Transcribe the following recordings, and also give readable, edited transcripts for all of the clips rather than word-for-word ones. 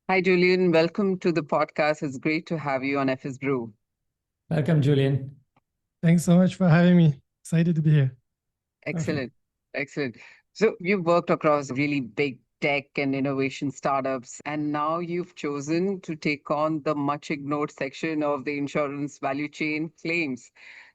Hi, Julian. Welcome to the podcast. It's great to have you on FS Brew. Welcome, Julian. Thanks so much for having me. Excited to be here. Excellent. Excellent. So you've worked across really big tech and innovation startups, and now you've chosen to take on the much ignored section of the insurance value chain, claims.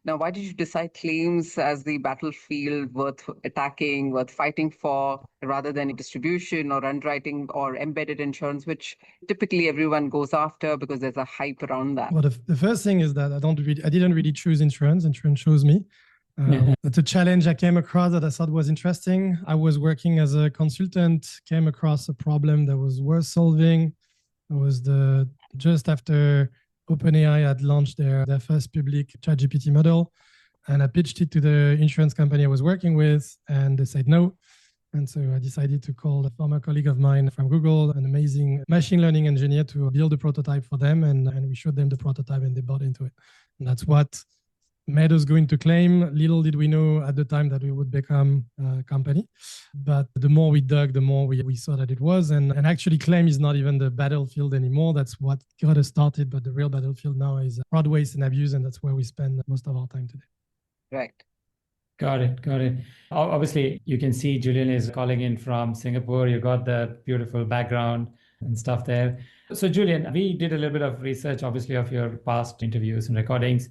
Now, why did you decide claims as the battlefield worth attacking, worth fighting for, rather than distribution or underwriting or embedded insurance, which typically everyone goes after because there's a hype around that? Well, the first thing is that I didn't really choose insurance. Insurance chose me. It's a challenge I came across that I thought was interesting. I was working as a consultant, came across a problem that was worth solving. It was just after OpenAI had launched their first public ChatGPT model, and I pitched it to the insurance company I was working with, and they said no. And so I decided to call a former colleague of mine from Google, an amazing machine learning engineer, to build a prototype for them, and we showed them the prototype, and they bought into it. And that's what made us go into claim. Little did we know at the time that we would become a company. But the more we dug, the more we saw that it was. And actually, claim is not even the battlefield anymore. That's what got us started. But the real battlefield now is fraud, waste, and abuse. And that's where we spend most of our time today. Right. Got it. Obviously, you can see Julian is calling in from Singapore. You got the beautiful background and stuff there. So, Julian, we did a little bit of research, obviously, of your past interviews and recordings.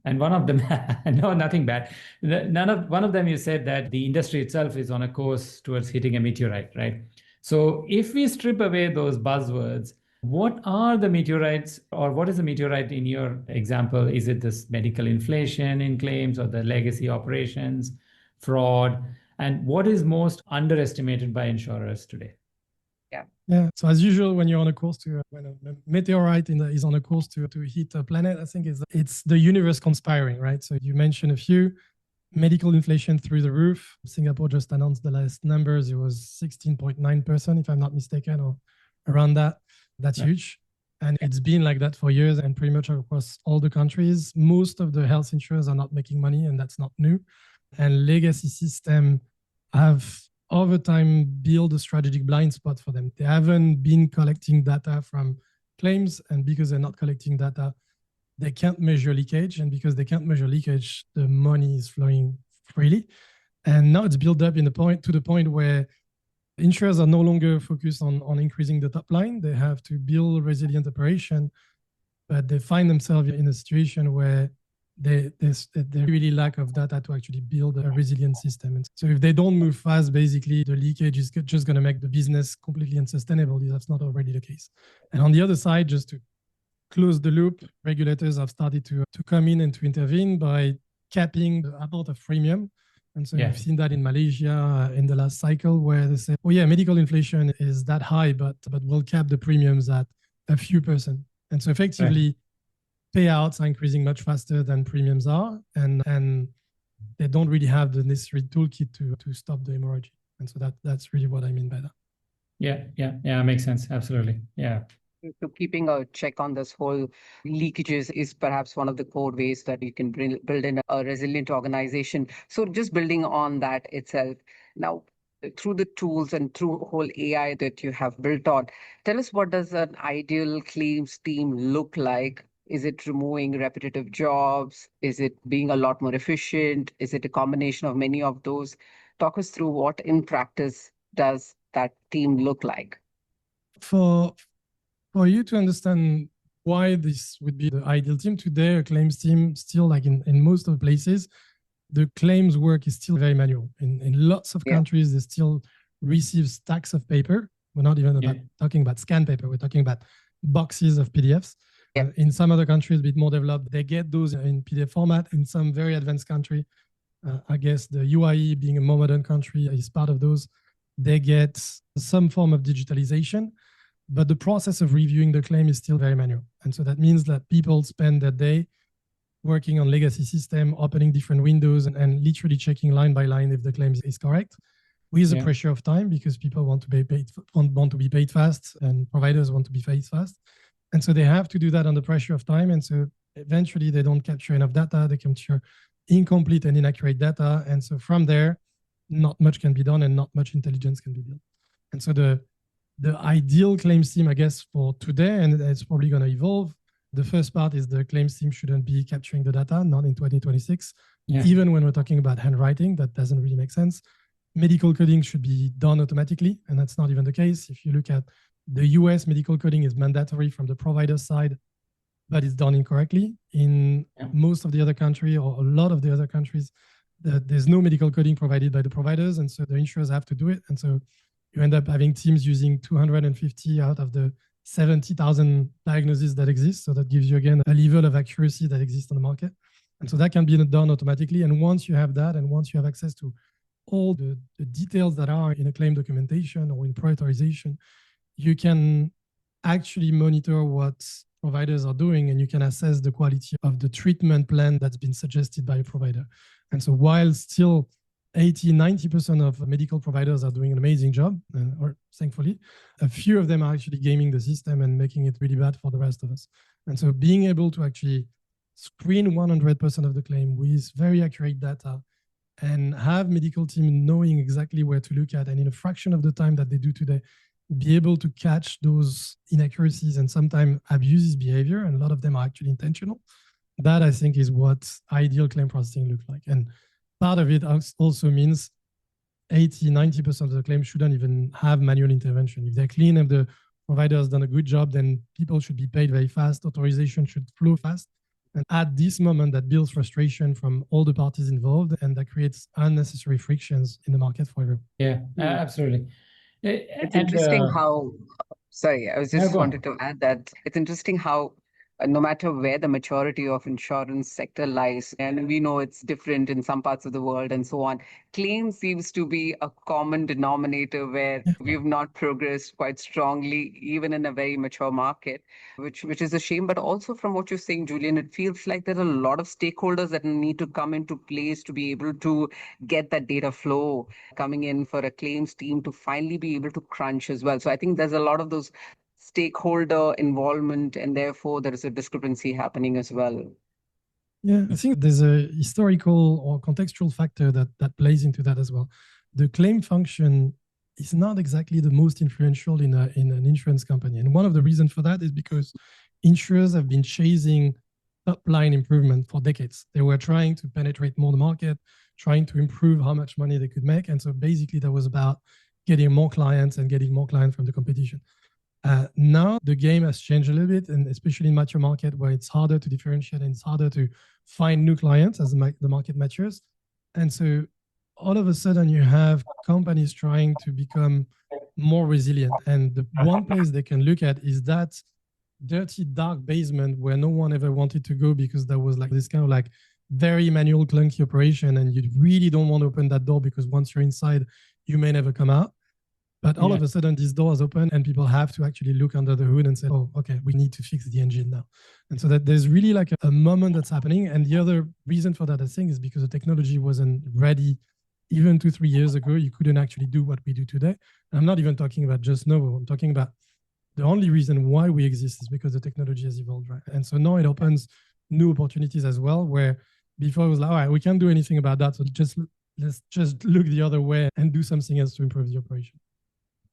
And one of them, no, nothing bad. One of them, you said that the industry itself is on a course towards hitting a meteorite, right? So if we strip away those buzzwords, what are the meteorites, or what is the meteorite in your example? Is it this medical inflation in claims, or the legacy operations, fraud? And what is most underestimated by insurers today? Yeah. So as usual, when you're on a course when a meteorite is on a course to hit a planet, I think it's the universe conspiring, right? So you mentioned a few. Medical inflation through the roof. Singapore just announced the last numbers. It was 16.9%, if I'm not mistaken, or around that. That's huge. And it's been like that for years, and pretty much across all the countries. Most of the health insurers are not making money, and that's not new. And legacy system have over time build a strategic blind spot for them. They haven't been collecting data from claims, and because they're not collecting data, they can't measure leakage. And because they can't measure leakage, the money is flowing freely. And now it's built up to the point where insurers are no longer focused on increasing the top line. They have to build resilient operation, but they find themselves in a situation where they really lack of data to actually build a resilient system. And so if they don't move fast, basically the leakage is just going to make the business completely unsustainable. That's not already the case. And on the other side, just to close the loop, regulators have started to come in and to intervene by capping the amount of premium. And so we've seen that in Malaysia in the last cycle, where they say, oh yeah, medical inflation is that high, but we'll cap the premiums at a few percent. And so effectively, payouts are increasing much faster than premiums are, and they don't really have the necessary toolkit to stop the hemorrhage. And so that's really what I mean by that. Yeah, makes sense. Absolutely. Yeah. So keeping a check on this whole leakages is perhaps one of the core ways that you can build in a resilient organization. So just building on that itself. Now, through the tools and through whole AI that you have built on, tell us, what does an ideal claims team look like? Is it removing repetitive jobs? Is it being a lot more efficient? Is it a combination of many of those? Talk us through what in practice does that team look like? For you to understand why this would be the ideal team today, a claims team still, like in most of the places, the claims work is still very manual. In lots of countries, they still receive stacks of paper. We're not even talking about scan paper. We're talking about boxes of PDFs. In some other countries, a bit more developed, they get those in PDF format. In some very advanced country, I guess the UAE, being a more modern country, is part of those. They get some form of digitalization, but the process of reviewing the claim is still very manual. And so that means that people spend their day working on legacy system, opening different windows, and literally checking line by line if the claim is correct, with the pressure of time, because people want to be paid fast, and providers want to be paid fast. And so they have to do that under pressure of time. And so eventually they don't capture enough data. They capture incomplete and inaccurate data. And so from there, not much can be done and not much intelligence can be built. And so the the ideal claims team, I guess, for today, and it's probably going to evolve. The first part is the claims team shouldn't be capturing the data, not in 2026. Yeah. Even when we're talking about handwriting, that doesn't really make sense. Medical coding should be done automatically, and that's not even the case. If you look at the US, medical coding is mandatory from the provider side, but it's done incorrectly. In most of the other countries, or a lot of the other countries, there's no medical coding provided by the providers, and so the insurers have to do it. And so you end up having teams using 250 out of the 70,000 diagnoses that exist. So that gives you, again, a level of accuracy that exists on the market. And so that can be done automatically. And once you have that, and once you have access to all the details that are in a claim documentation or in prioritization, you can actually monitor what providers are doing, and you can assess the quality of the treatment plan that's been suggested by a provider. And so while still 80-90% of medical providers are doing an amazing job, or thankfully, a few of them are actually gaming the system and making it really bad for the rest of us. And so being able to actually screen 100% of the claim with very accurate data and have medical team knowing exactly where to look at, and in a fraction of the time that they do today, be able to catch those inaccuracies and sometimes abuses behavior, and a lot of them are actually intentional. That, I think, is what ideal claim processing looks like. And part of it also means 80-90% of the claims shouldn't even have manual intervention. If they're clean, if the provider has done a good job, then people should be paid very fast. Authorization should flow fast. And at this moment, that builds frustration from all the parties involved, and that creates unnecessary frictions in the market for everyone. Yeah, absolutely. It's interesting how, sorry, I was just wanted to add that it's interesting how no matter where the maturity of insurance sector lies, and we know it's different in some parts of the world and so on, claims seems to be a common denominator where we've not progressed quite strongly, even in a very mature market, which is a shame. But also from what you're saying, Julian, it feels like there are a lot of stakeholders that need to come into place to be able to get that data flow coming in for a claims team to finally be able to crunch as well. So I think there's a lot of those stakeholder involvement, and therefore there is a discrepancy happening as well. Yeah, I think there's a historical or contextual factor that plays into that as well. The claim function is not exactly the most influential in an insurance company. And one of the reasons for that is because insurers have been chasing top-line improvement for decades. They were trying to penetrate more the market, trying to improve how much money they could make. And so basically that was about getting more clients and getting more clients from the competition. Now the game has changed a little bit, and especially in mature market where it's harder to differentiate and it's harder to find new clients as the market matures. And so all of a sudden you have companies trying to become more resilient. And the one place they can look at is that dirty, dark basement where no one ever wanted to go, because there was like this kind of like very manual, clunky operation, and you really don't want to open that door because once you're inside, you may never come out. But all of a sudden, these doors open and people have to actually look under the hood and say, oh, okay, we need to fix the engine now. And so that there's really like a moment that's happening. And the other reason for that, I think, is because the technology wasn't ready. Even 2-3 years ago, you couldn't actually do what we do today. And I'm not even talking about just Novo. I'm talking about the only reason why we exist is because the technology has evolved, right? And so now it opens new opportunities as well, where before it was like, all right, we can't do anything about that. So let's just look the other way and do something else to improve the operation.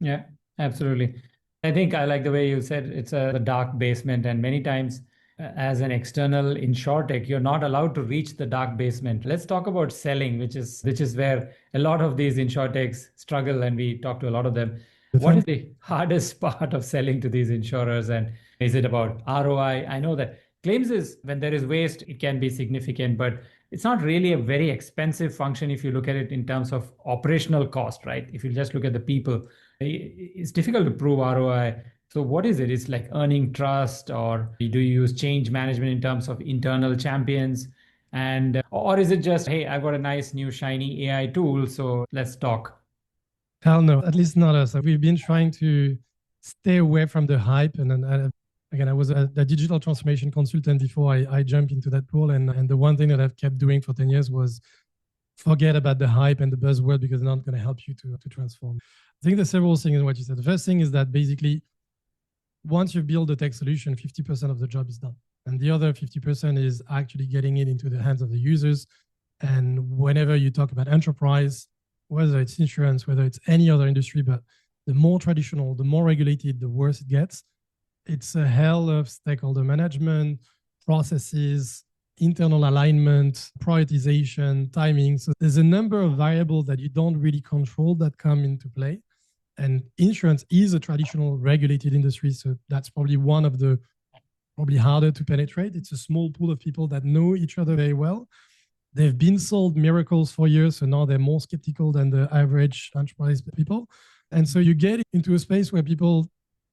Yeah, absolutely. I think I like the way you said it's a dark basement, and many times as an external insurtech, you're not allowed to reach the dark basement. Let's talk about selling, which is where a lot of these insurtechs struggle, and we talk to a lot of them. What is the hardest part of selling to these insurers, and is it about ROI? I know that claims is when there is waste, it can be significant, but it's not really a very expensive function if you look at it in terms of operational cost, right? If you just look at the people, it's difficult to prove ROI. So what is it? It's like earning trust, or do you use change management in terms of internal champions? And or is it just, hey, I've got a nice new shiny AI tool, so let's talk? Hell no, at least not us. We've been trying to stay away from the hype. And then again, I was a digital transformation consultant before I jumped into that pool. And the one thing that I've kept doing for 10 years was forget about the hype and the buzzword, because they're not going to help you to transform. I think there's several things in what you said. The first thing is that basically, once you build a tech solution, 50% of the job is done. And the other 50% is actually getting it into the hands of the users. And whenever you talk about enterprise, whether it's insurance, whether it's any other industry, but the more traditional, the more regulated, the worse it gets. It's a hell of stakeholder management, processes, internal alignment, prioritization, timing. So there's a number of variables that you don't really control that come into play. And insurance is a traditional regulated industry. So that's probably one of the probably harder to penetrate. It's a small pool of people that know each other very well. They've been sold miracles for years, so now they're more skeptical than the average enterprise people. And so you get into a space where people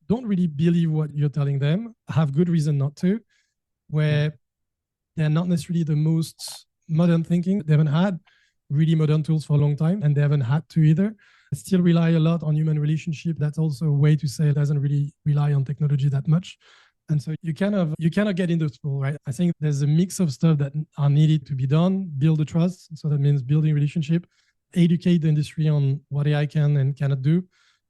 don't really believe what you're telling them, have good reason not to, where they're not necessarily the most modern thinking. They haven't had really modern tools for a long time, and they haven't had to either. They still rely a lot on human relationship. That's also a way to say it doesn't really rely on technology that much. And so you cannot get into the pool, right? I think there's a mix of stuff that are needed to be done, build the trust. So that means building relationship, educate the industry on what AI can and cannot do,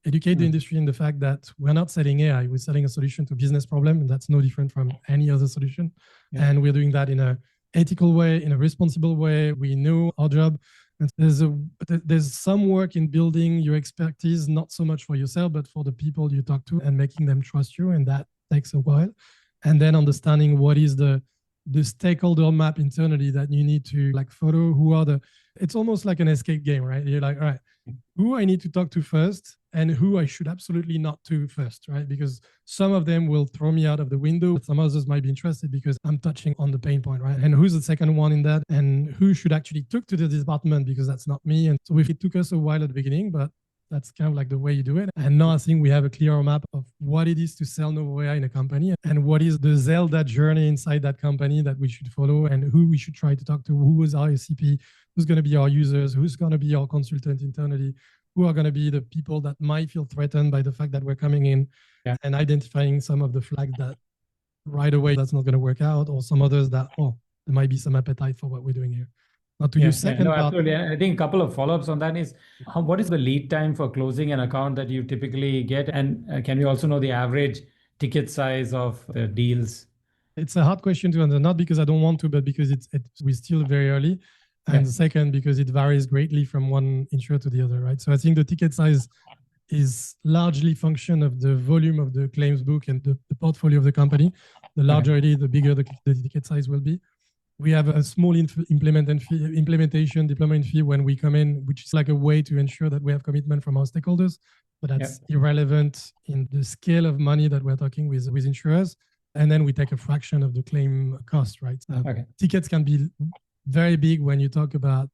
educate the industry in the fact that we're not selling AI, we're selling a solution to a business problem, and that's no different from any other solution. Yeah. And we're doing that in an ethical way, in a responsible way. We know our job. And there's some work in building your expertise, not so much for yourself, but for the people you talk to and making them trust you. And that takes a while. And then understanding what is the stakeholder map internally that you need to like follow. Who are it's almost like an escape game, right? You're like, all right, who I need to talk to first and who I should absolutely not to first, right? Because some of them will throw me out of the window. Some others might be interested because I'm touching on the pain point, right? And who's the second one in that? And who should actually talk to the department because that's not me. And so it took us a while at the beginning, but that's kind of like the way you do it. And now I think we have a clearer map of what it is to sell Novo AI in a company and what is the Zelda journey inside that company that we should follow and who we should try to talk to, who is our ACP, who's going to be our users, who's going to be our consultant internally, who are going to be the people that might feel threatened by the fact that we're coming in and identifying some of the flags that right away that's not going to work out, or some others that, there might be some appetite for what we're doing here. Now to your second part. Absolutely. I think a couple of follow-ups on that is, what is the lead time for closing an account that you typically get? And can we also know the average ticket size of the deals? It's a hard question to answer, not because I don't want to, but because we're still very early. And second, because it varies greatly from one insurer to the other, right? So I think the ticket size is largely function of the volume of the claims book and the portfolio of the company. The larger it is, the bigger the ticket size will be. We have a small implementation deployment fee when we come in, which is like a way to ensure that we have commitment from our stakeholders, but that's irrelevant in the scale of money that we're talking with insurers. And then we take a fraction of the claim cost, right? Tickets can be very big when you talk about,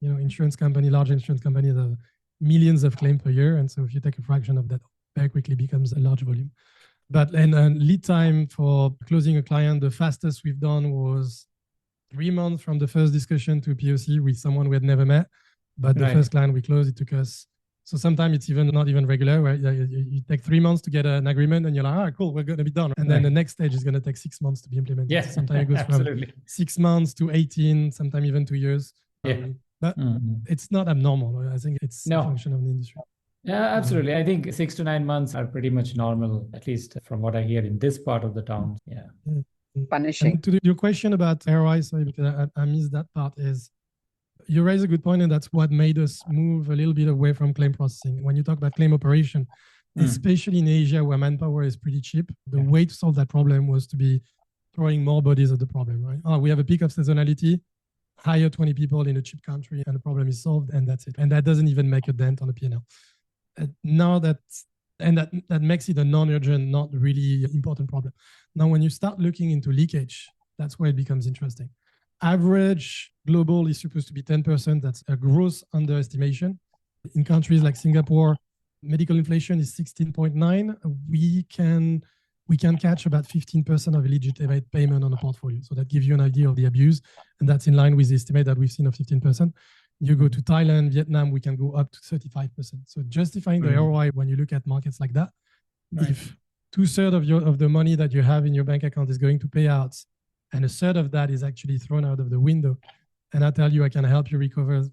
insurance company, large insurance companies have millions of claims per year. And so if you take a fraction of that, very quickly becomes a large volume. But and lead time for closing a client, the fastest we've done was 3 months from the first discussion to POC with someone we had never met. But the first client we closed, it took us. So sometimes it's not even regular, right? You take 3 months to get an agreement and you're like, all right, cool, we're going to be done. And then the next stage is going to take 6 months to be implemented. Yes, so sometimes it goes from 6 months to 18, sometimes even 2 years. But it's not abnormal. I think it's a function of the industry. Yeah, absolutely. I think 6 to 9 months are pretty much normal, at least from what I hear in this part of the town. Yeah. Punishing. And to your question about ROI, sorry, because I missed that part, is you raise a good point, and that's what made us move a little bit away from claim processing. When you talk about claim operation, especially in Asia where manpower is pretty cheap, the way to solve that problem was to be throwing more bodies at the problem, right? We have a peak of seasonality, hire 20 people in a cheap country, and the problem is solved, and that's it. And that doesn't even make a dent on the P&L. Now that makes it a non-urgent, not really important problem. Now, when you start looking into leakage, that's where it becomes interesting. Average global is supposed to be 10%. That's a gross underestimation. In countries like Singapore, medical inflation is 16.9. We can catch about 15% of illegitimate payment on a portfolio. So that gives you an idea of the abuse. And that's in line with the estimate that we've seen of 15%. You go to Thailand, Vietnam, we can go up to 35%. So justifying the ROI when you look at markets like that, if 2/3 of the money that you have in your bank account is going to payouts, and 1/3 of that is actually thrown out of the window, and I tell you I can help you recover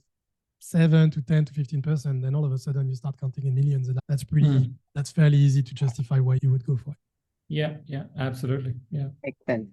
7 to 10 to 15%, then all of a sudden you start counting in millions, and that's fairly easy to justify why you would go for it. Yeah, absolutely. Yeah. Makes sense.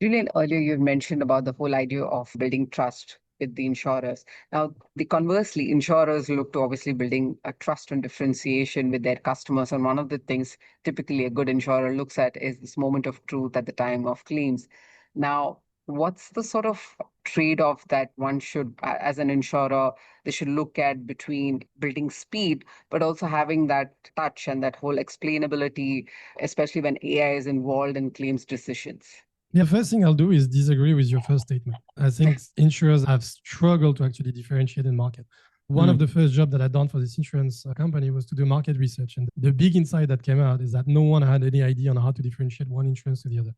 Julian, earlier you mentioned about the whole idea of building trust with the insurers. Now, the conversely, insurers look to obviously building a trust and differentiation with their customers. And one of the things typically a good insurer looks at is this moment of truth at the time of claims. Now, what's the sort of trade-off that one should, as an insurer, they should look at between building speed, but also having that touch and that whole explainability, especially when AI is involved in claims decisions? The first thing I'll do is disagree with your first statement. I think insurers have struggled to actually differentiate in market. One of the first jobs that I'd done for this insurance company was to do market research. And the big insight that came out is that no one had any idea on how to differentiate one insurance to the other.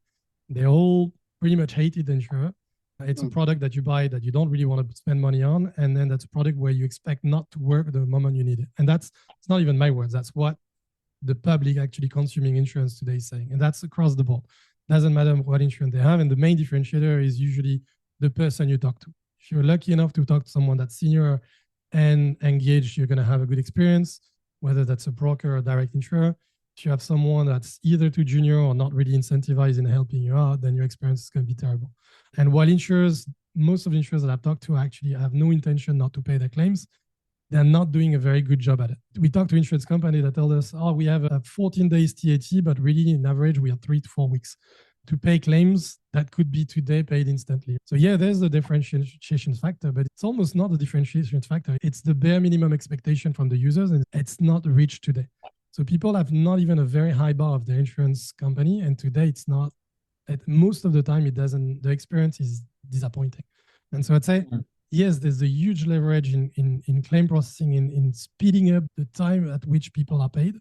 They all pretty much hated the insurer. It's a product that you buy that you don't really want to spend money on. And then that's a product where you expect not to work the moment you need it. And it's not even my words. That's what the public actually consuming insurance today is saying. And that's across the board. Doesn't matter what insurance they have. And the main differentiator is usually the person you talk to. If you're lucky enough to talk to someone that's senior and engaged, you're going to have a good experience, whether that's a broker or a direct insurer. If you have someone that's either too junior or not really incentivized in helping you out, then your experience is going to be terrible. And while insurers, most of the insurers that I've talked to actually have no intention not to pay their claims, they're not doing a very good job at it. We talked to insurance company that tell us, oh, we have a 14 days TAT, but really in average, we have 3 to 4 weeks to pay claims that could be today paid instantly. So yeah, there's a differentiation factor, but it's almost not a differentiation factor. It's the bare minimum expectation from the users, and it's not reached today. So people have not even a very high bar of their insurance company, and today it's not. Most of the time, it doesn't. The experience is disappointing, and so I'd say, yes, there's a huge leverage in claim processing, in speeding up the time at which people are paid.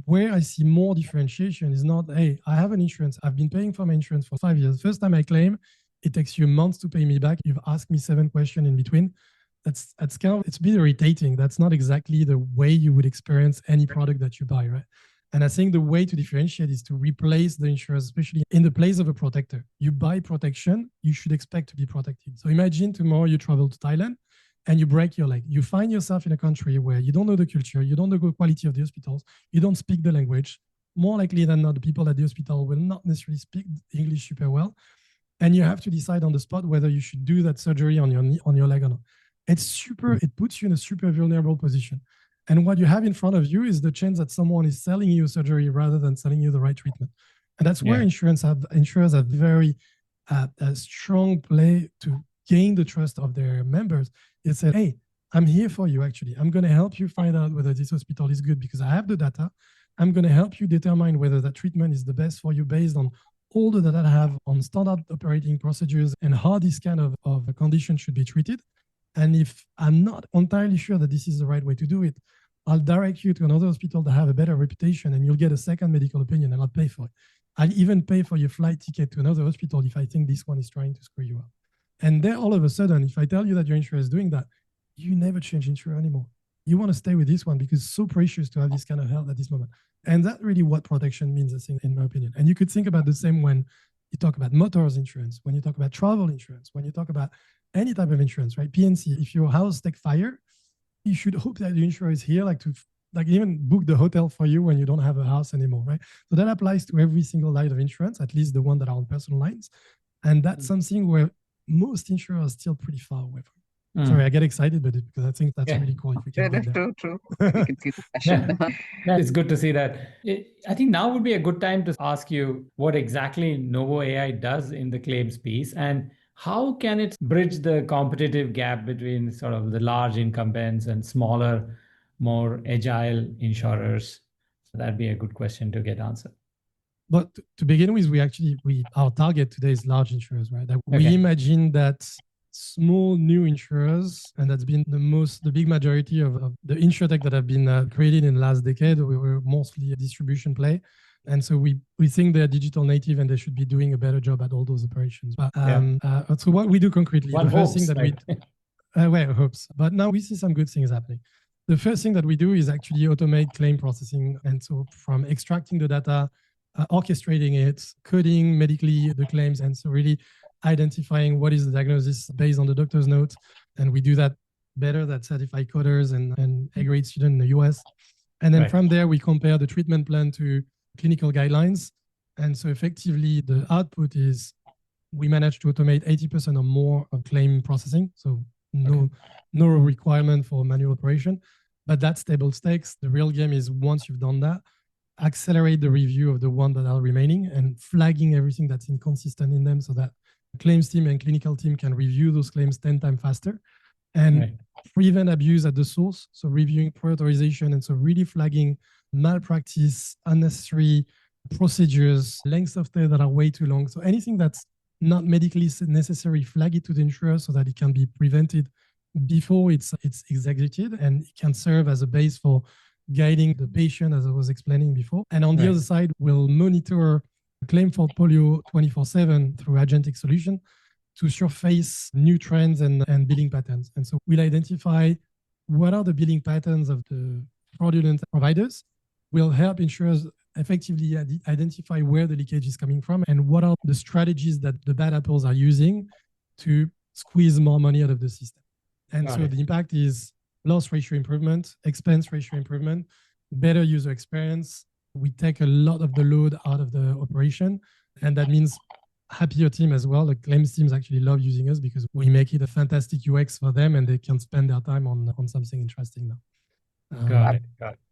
Where I see more differentiation is not, hey, I have an insurance. I've been paying for my insurance for 5 years. First time I claim, it takes you months to pay me back. You've asked me 7 questions in between. That's kind of, it's a bit irritating. That's not exactly the way you would experience any product that you buy, right? And I think the way to differentiate is to replace the insurance, especially in the place of a protector. You buy protection, you should expect to be protected. So imagine tomorrow you travel to Thailand and you break your leg. You find yourself in a country where you don't know the culture, you don't know the quality of the hospitals, you don't speak the language. More likely than not, the people at the hospital will not necessarily speak English super well. And you have to decide on the spot whether you should do that surgery on your knee, on your leg or not. It puts you in a super vulnerable position. And what you have in front of you is the chance that someone is selling you surgery rather than selling you the right treatment. And that's where insurers have very a strong play to gain the trust of their members. They said, hey, I'm here for you, actually. I'm going to help you find out whether this hospital is good because I have the data. I'm going to help you determine whether that treatment is the best for you based on all the data I have on standard operating procedures and how this kind of condition should be treated. And if I'm not entirely sure that this is the right way to do it, I'll direct you to another hospital that have a better reputation and you'll get a second medical opinion and I'll pay for it. I'll even pay for your flight ticket to another hospital if I think this one is trying to screw you up. And then all of a sudden, if I tell you that your insurer is doing that, you never change insurer anymore. You want to stay with this one because it's so precious to have this kind of health at this moment. And that's really what protection means, I think, in my opinion. And you could think about the same when you talk about motors insurance, when you talk about travel insurance, when you talk about any type of insurance, right? PNC, if your house take fire, you should hope that the insurer is here, like even book the hotel for you when you don't have a house anymore, right? So that applies to every single line of insurance, at least the one that are on personal lines. And that's something where most insurers are still pretty far away from. Sorry, I get excited with it because I think that's really cool. If we can get there. True. We can see the passion. It's good to see that. I think now would be a good time to ask you what exactly Novo AI does in the claims piece and how can it bridge the competitive gap between sort of the large incumbents and smaller, more agile insurers? So that'd be a good question to get answered. But to begin with, our target today is large insurers, right? We imagine that small new insurers, and that's been the big majority of the insurtech that have been created in the last decade. We were mostly a distribution play. And so we think they're digital native and they should be doing a better job at all those operations. But so what we do concretely, the first thing that we hopes. But now we see some good things happening. The first thing that we do is actually automate claim processing. And so from extracting the data, orchestrating it, coding medically the claims, and so really identifying what is the diagnosis based on the doctor's note. And we do that better than certified coders and A-grade students in the US. And then from there, we compare the treatment plan to clinical guidelines. And so effectively, the output is We managed to automate 80% or more of claim processing. So no requirement for manual operation, but that's table stakes. The real game is once you've done that, accelerate the review of the ones that are remaining and flagging everything that's inconsistent in them so that claims team and clinical team can review those claims 10 times faster and prevent abuse at the source. So reviewing prioritization and so really flagging malpractice, unnecessary procedures, lengths of stay that are way too long. So anything that's not medically necessary, flag it to the insurer so that it can be prevented before it's executed, and it can serve as a base for guiding the patient, as I was explaining before. And on the other side, we'll monitor claim portfolio 24/7 through agentic solution to surface new trends and billing patterns. And so we'll identify what are the billing patterns of the fraudulent providers. We'll help insurers effectively identify where the leakage is coming from and what are the strategies that the bad apples are using to squeeze more money out of the system. And so the impact is loss ratio improvement, expense ratio improvement, better user experience. We take a lot of the load out of the operation, and that means happier team as well. The claims teams actually love using us because we make it a fantastic UX for them, and they can spend their time on something interesting now. Got it.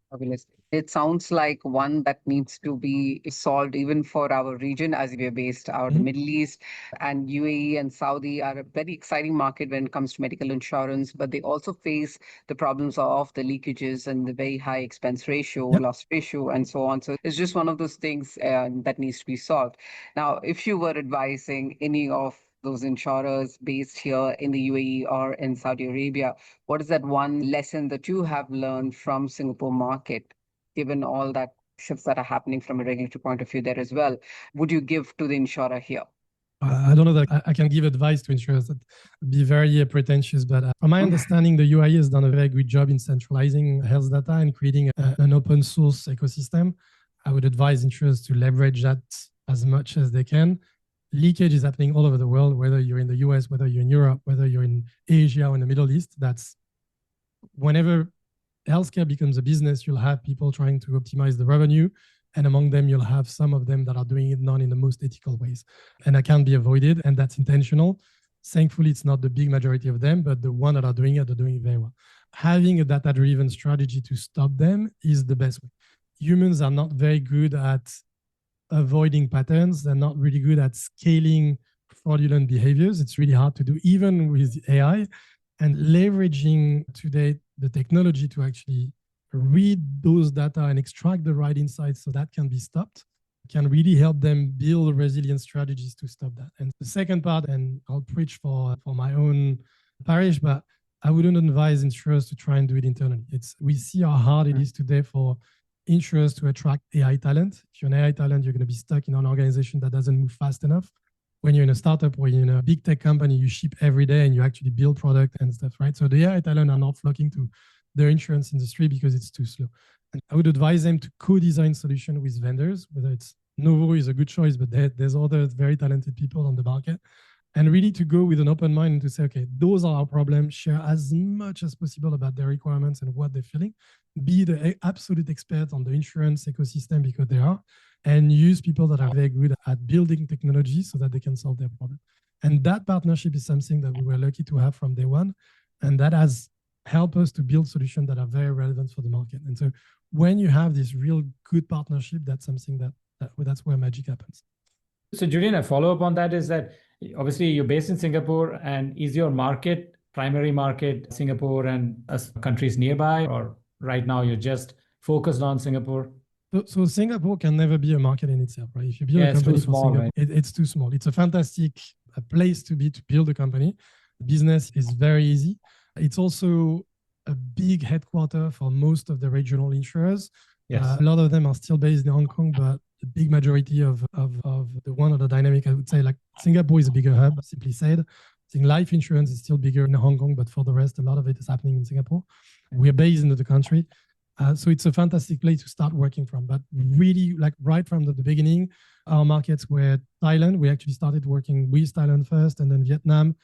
Fabulous. It sounds like one that needs to be solved even for our region, as we are based out of the Middle East, and UAE and Saudi are a very exciting market when it comes to medical insurance, but they also face the problems of the leakages and the very high expense ratio, loss ratio, and so on. So it's just one of those things that needs to be solved. Now, if you were advising any of those insurers based here in the UAE or in Saudi Arabia, what is that one lesson that you have learned from Singapore market, given all that shifts that are happening from a regulatory point of view there as well? Would you give to the insurer here? I don't know that I can give advice to insurers that be very pretentious, but from my understanding, the UAE has done a very good job in centralizing health data and creating an open source ecosystem. I would advise insurers to leverage that as much as they can. Leakage is happening all over the world, whether you're in the US, whether you're in Europe, whether you're in Asia or in the Middle East. That's whenever healthcare becomes a business, you'll have people trying to optimize the revenue. And among them, you'll have some of them that are doing it not in the most ethical ways. And that can be avoided, and that's intentional. Thankfully, it's not the big majority of them, but the ones that are doing it, they're doing it very well. Having a data-driven strategy to stop them is the best way. Humans are not very good at avoiding patterns. They're not really good at scaling fraudulent behaviors. It's really hard to do, even with AI, and leveraging today the technology to actually read those data and extract the right insights so that can be stopped, can really help them build resilient strategies to stop that. And the second part, and I'll preach for my own parish, but I wouldn't advise insurers to try and do it internally. We see how hard it is today for insurers to attract AI talent. If you're an AI talent, you're going to be stuck in an organization that doesn't move fast enough. When you're in a startup or you're in a big tech company, you ship every day and you actually build product and stuff, right? So the AI talent are not flocking to the insurance industry because it's too slow. And I would advise them to co-design solution with vendors, whether it's Novo is a good choice, but there's other very talented people on the market. And really to go with an open mind and to say, okay, those are our problems, share as much as possible about their requirements and what they're feeling, be the absolute expert on the insurance ecosystem because they are, and use people that are very good at building technology so that they can solve their problem. And that partnership is something that we were lucky to have from day one. And that has helped us to build solutions that are very relevant for the market. And so when you have this real good partnership, that's something that's where magic happens. So Julian, a follow-up on that is that obviously you're based in Singapore, and is your primary market Singapore and countries nearby, or right now you're just focused on Singapore? So Singapore can never be a market in itself, right? If you build a company for Singapore, right? It's too small. It's a fantastic place to build a company. Business is very easy. It's also a big headquarter for most of the regional insurers. Yes. A lot of them are still based in Hong Kong, but the big majority of the one of the dynamic, I would say, like Singapore is a bigger hub, simply said. I think life insurance is still bigger in Hong Kong, but for the rest, a lot of it is happening in Singapore. We're based in the country. So it's a fantastic place to start working from. But really, like right from the beginning, our markets were Thailand. We actually started working with Thailand first, and then Vietnam,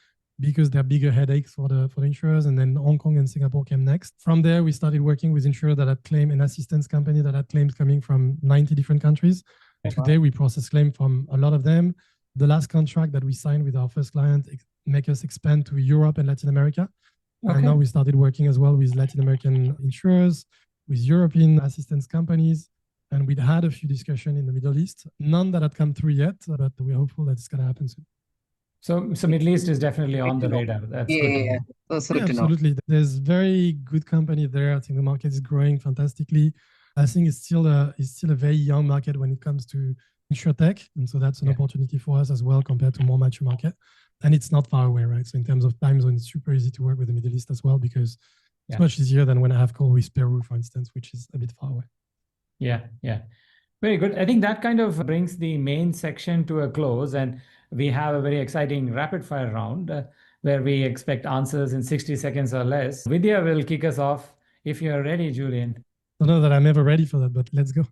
because they're bigger headaches for the insurers, and then Hong Kong and Singapore came next. From there, we started working with insurers that had claim and assistance company that had claims coming from 90 different countries. Wow. Today, we process claim from a lot of them. The last contract that we signed with our first client make us expand to Europe and Latin America. Okay. And now we started working as well with Latin American insurers, with European assistance companies. And we'd had a few discussions in the Middle East, none that had come through yet, but we're hopeful that it's going to happen soon. So Middle East is definitely on the radar. That's good. Yeah, that's good to know. Absolutely. There's very good company there. I think the market is growing fantastically. I think it's still a very young market when it comes to Insurtech. And so that's an opportunity for us as well compared to more mature market. And it's not far away, right? So in terms of time zone, it's super easy to work with the Middle East as well, because it's much easier than when I have call with Peru, for instance, which is a bit far away. Yeah. Very good. I think that kind of brings the main section to a close, and we have a very exciting rapid fire round where we expect answers in 60 seconds or less. Vidya will kick us off if you're ready, Julian. I don't know that I'm ever ready for that, but let's go.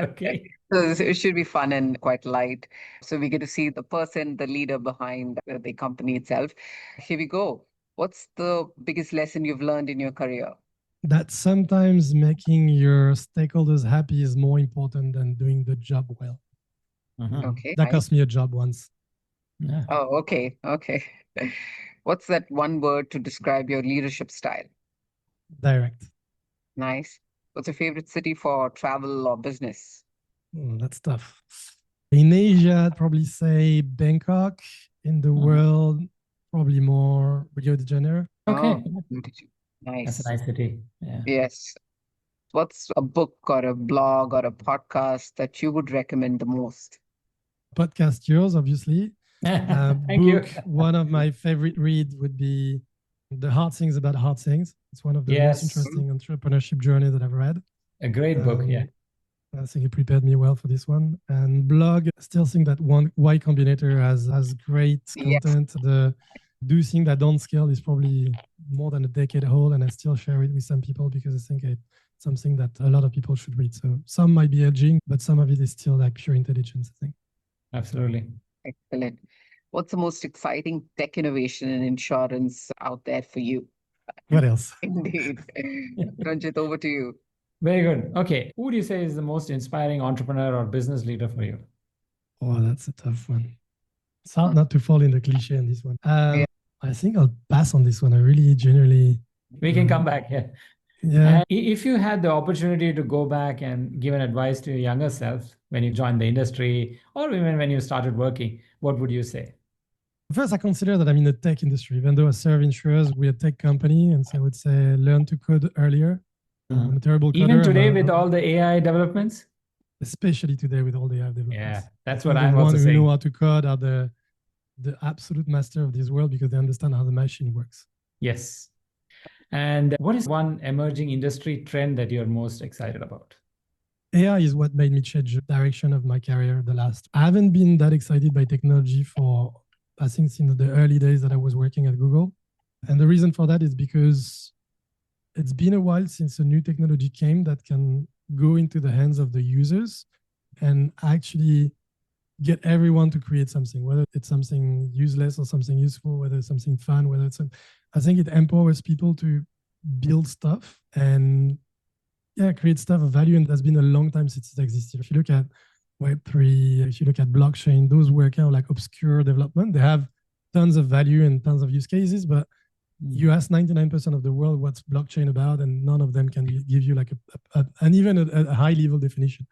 Okay. So it should be fun and quite light. So we get to see the person, the leader behind the company itself. Here we go. What's the biggest lesson you've learned in your career? That sometimes making your stakeholders happy is more important than doing the job well. Okay. That cost me a job once. Yeah. Oh, okay. What's that one word to describe your leadership style? Direct. Nice. What's your favorite city for travel or business? That's tough. In Asia, I'd probably say Bangkok. In the world, probably more Rio de Janeiro. Okay. Nice. That's a nice city. Yeah. Yes. What's a book or a blog or a podcast that you would recommend the most? Podcast yours, obviously. Thank book, you. one of my favorite reads would be The Hard Things About Hard Things. It's one of the most interesting entrepreneurship journey that I've read. A great book, yeah. I think it prepared me well for this one. And blog, still think that Y Combinator has great content. The Do Things That Don't Scale is probably more than a decade old, and I still share it with some people because I think it's something that a lot of people should read. So some might be edging, but some of it is still like pure intelligence, I think. Absolutely. Excellent. What's the most exciting tech innovation in insurance out there for you? What else? Indeed. Renjit, over to you. Very good. Okay. Who would you say is the most inspiring entrepreneur or business leader for you? Oh, that's a tough one. It's hard not to fall in the cliche on this one. I think I'll pass on this one. I really genuinely... We can come back here. Yeah. If you had the opportunity to go back and give an advice to your younger self when you joined the industry or even when you started working, what would you say? First, I consider that I'm in the tech industry. Even though I serve insurers, we're a tech company. And so I would say learn to code earlier. I'm a terrible coder. Even today with all the AI developments? Especially today with all the AI developments. Yeah, that's what I'm The also ones saying. who know how to code are the absolute master of this world because they understand how the machine works. Yes. And what is one emerging industry trend that you're most excited about? AI is what made me change the direction of my career I haven't been that excited by technology for, I think, since the early days that I was working at Google. And the reason for that is because it's been a while since a new technology came that can go into the hands of the users and actually get everyone to create something, whether it's something useless or something useful, whether it's something fun, I think it empowers people to build stuff and create stuff of value. And that's been a long time since it existed. If you look at Web3, if you look at blockchain, those were kind of like obscure development. They have tons of value and tons of use cases, but you ask 99% of the world what's blockchain about, and none of them can give you like even a high level definition.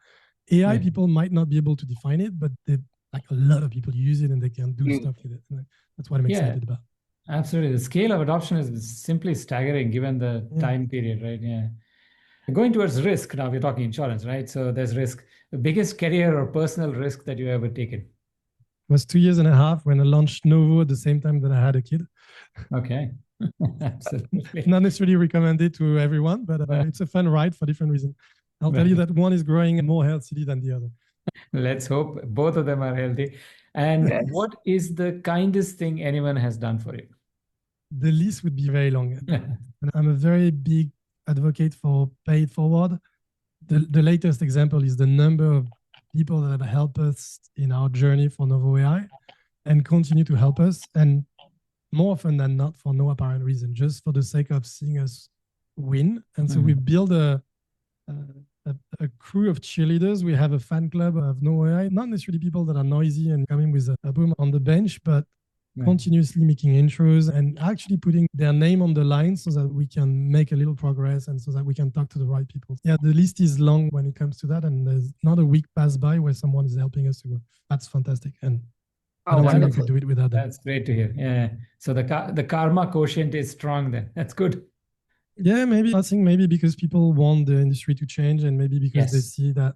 AI people might not be able to define it, but like a lot of people use it and they can do stuff with it. And that's what I'm excited about. Absolutely. The scale of adoption is simply staggering given the time period, right? Yeah. Going towards risk, now we're talking insurance, right? So there's risk. The biggest career or personal risk that you ever taken? It was 2.5 years when I launched Novo at the same time that I had a kid. Okay. Absolutely. Not necessarily recommended to everyone, but it's a fun ride for different reasons. I'll tell you that one is growing more healthily than the other. Let's hope both of them are healthy. And what is the kindest thing anyone has done for you? The list would be very long. And I'm a very big advocate for pay it forward. The latest example is the number of people that have helped us in our journey for Novo AI and continue to help us. And more often than not, for no apparent reason, just for the sake of seeing us win. And so we build a crew of cheerleaders. We have a fan club of Novo AI, not necessarily people that are noisy and coming with a boom on the bench, but continuously making intros and actually putting their name on the line so that we can make a little progress and so that we can talk to the right people. Yeah, the list is long when it comes to that, and there's not a week pass by where someone is helping us to go. That's fantastic. And I don't think we could do it without them. That's great to hear. Yeah. So the karma quotient is strong then. That's good. Yeah, maybe. I think maybe because people want the industry to change, and maybe because they see that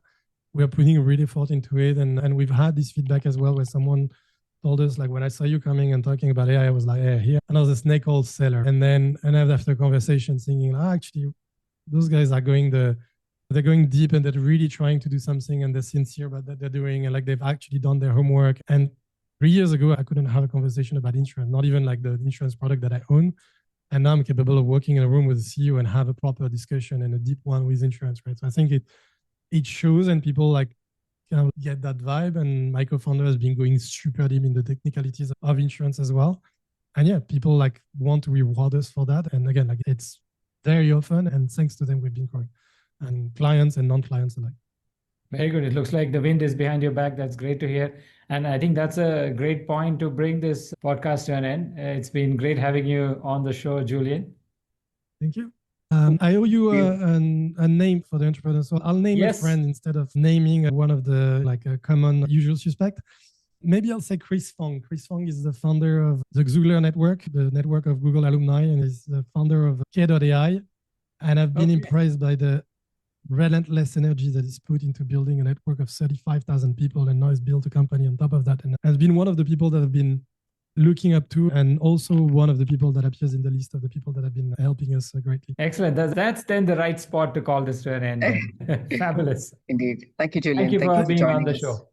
we're putting really thought into it. And we've had this feedback as well where someone told us, like, when I saw you coming and talking about AI, I was like, yeah, here. And I was a snake oil seller. And then after conversation thinking, actually, those guys are they're going deep and they're really trying to do something and they're sincere about that they're doing. And like, they've actually done their homework. And 3 years ago, I couldn't have a conversation about insurance, not even like the insurance product that I own. And now I'm capable of working in a room with a CEO and have a proper discussion and a deep one with insurance, right? So I think it shows, and people like kind of get that vibe. And my co-founder has been going super deep in the technicalities of insurance as well. And yeah, people like want to reward us for that. And again, like, it's very often, and thanks to them, we've been growing, and clients and non-clients alike. Very good. It looks like the wind is behind your back. That's great to hear. And I think that's a great point to bring this podcast to an end. It's been great having you on the show, Julian. Thank you. I owe you a name for the entrepreneur. So I'll name a friend instead of naming one of the common usual suspect. Maybe I'll say Chris Fong. Chris Fong is the founder of the Xuler network, the network of Google alumni, and is the founder of AI. And I've been impressed by the relentless energy that is put into building a network of 35,000 people, and now has built a company on top of that, and has been one of the people that have been looking up to, and also one of the people that appears in the list of the people that have been helping us greatly. Excellent. That's then the right spot to call this to an end. Fabulous. Indeed. Thank you, Julian. Thank you for being on the show.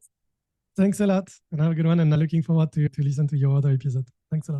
Thanks a lot, and have a good one. And I'm looking forward to listen to your other episode. Thanks a lot.